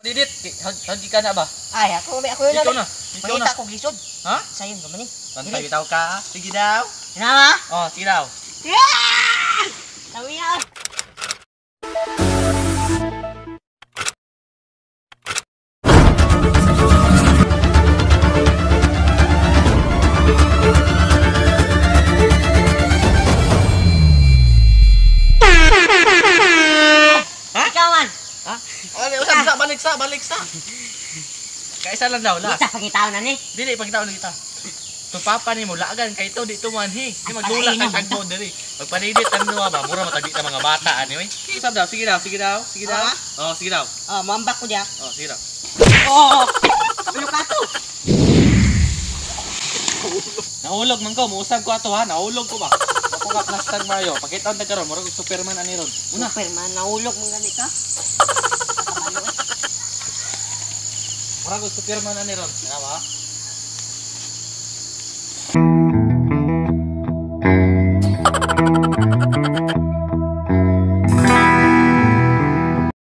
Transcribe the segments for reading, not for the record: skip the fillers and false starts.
Didit, hadi ka na ba? Ay, ako yun Ikaw na. Ikaw na. Makita ko gisod. Ha? Sayang ka man eh. Bantay bitaw ka. Sige daw. Nama? Oh, sige daw. Yeah! Tawi na. Ikaw man. Ha? Balik sa. Kaisa lang daw, la. Kita pagkitaw na ni. Dili pagitaw kita. To papa ni mo lagan kay to di tumanhi. Di magdula Palaino, kang tagbo diri. Pagpanidit ang duwa ba, mura matagi ta mga bata anyway. Usab daw, sige daw. Oh, sige daw. Oh, mambak ko diya. Oh, sige daw. Oh. Ano ka to? Nahulog man ko, muusab ko ato ha. Nahulog ko ba? Ako nga plaster Mario. Pakita ta karon, mura Superman ani ron. Una. Superman, naulog mo gani ka. Mura Superman ani ron. Nga ba?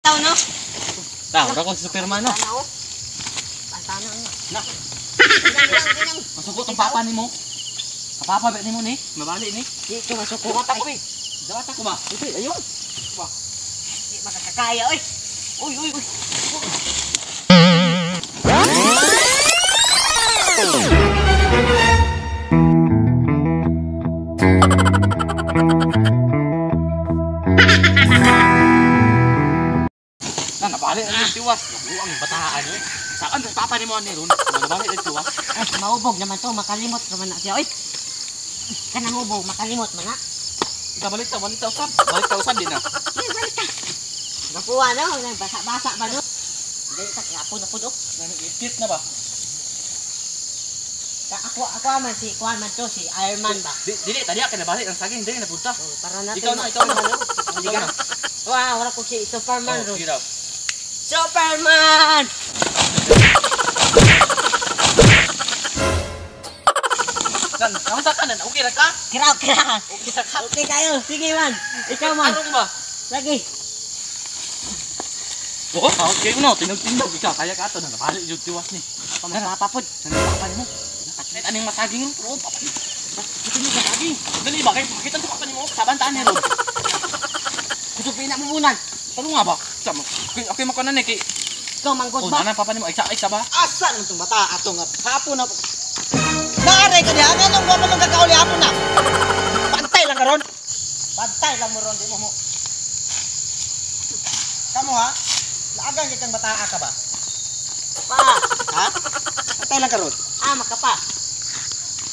Taw no? Daw, mura Superman no. Tanaw. Pantana nga. Na. Ganang. Masuko tong papa nimo. Papa ba nimo ni? Mabali ni. Dito masuko Dawat ka ako eh. Dawat ako ba? Ito, ayun. Ba. Di makakakaya oy. Uy. Nabali ang tiwas. Ang bataan eh. Saan sa papa nimo ni ron? Nabali ang tiwas. Ay, maubog naman to, makalimot naman na siya. Oy. Kanang ubog, makalimot man na. Balik ta usab. Balik ta usab din na. Ay, balik ka. Napuwa no, basa-basa ba no? Hindi ka kapo na pud oh. Itit na ba? Ako man si Kuan man to, si Iron Man ba? Dili tadi ka na balik ang saging dili na punta. Oh, para natin. Ikaw na. Ikaw na. Wow, wala ko si Superman ro. Sige daw. Superman! San, sa kanan. Okay ra ka? Kira. Okay sa ka. Okay kayo, sige man. Ikaw man. Ano ba? Lagi. Oo, okay mo na. Tinag-tindog ikaw. Kaya ka ito na. Nabalik yung tiwas ni. Papapapod. Ano papa mo? Nakakit anong masaging yung pro. Ito yung masaging. Dali ba? Kaya pakita sa papa mo. Sabantaan niya ron. Gusto pinamunan. Ano nga ba? Sama. Okay mo ko na ni. Ikaw manggod Oh, ba? nana papa ni mo. Isa ba? Asan mo itong bata atong hapon na naaray ka diyan anong mo naman kakauli hapon na pantay lang karon pantay lang mo ron di mo kamu ha laagan kay kang bataa ka ba Pa. ha pantay lang karon Makapa.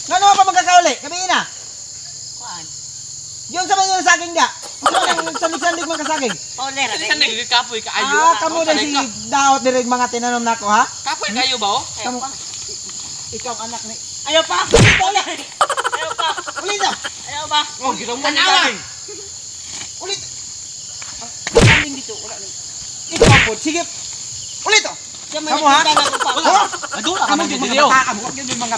ngano pa magkakauli gabi na Kuan. yun sa man yung saging da ano nang sandig-sandig man kasaging Oler. Saan nagkakapoy ka ayo? kamu na si daot direk mga tinanom nako ha Kapoy kayo ba oh? kamu ikaw ang anak ni Ayaw pa. Oler. Ayaw pa. ulit na Ayaw pa. Oh, ginawa mo Tanawa. ni. ulit Kaling dito. Wala na. ikaw po sige ulit oh Siya man Kamu, ha? nagpunta na ako pa. Wala. Adula ka Kamu man yung dito. mga bata, kamu huwag yung mga...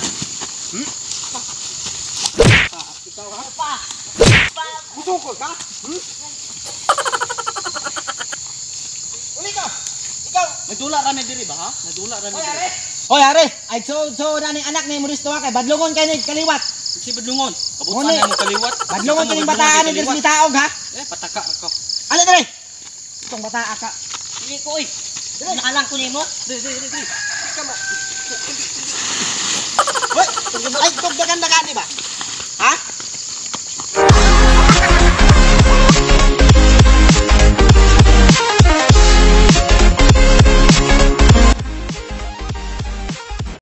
Ikaw ha? Pa. Busukol ka? Uli ka! Ikaw! Nadula kami diri ba ha? Nadula kami Hoy, diri. are! Hoy, are! Ay, so naning anak ni Muristo kay badlungon kay ni kaliwat. Si Badlungon. Kabutan Uni. na mo kaliwat. Badlungon kay ning bataan ni Dres Taog ha. Eh, pataka ako. Ali dire. Itong bataa ka. Hindi ko oy. Naalang ko nimo. Diri. Hoy, ay tugdagan na ka ni ba?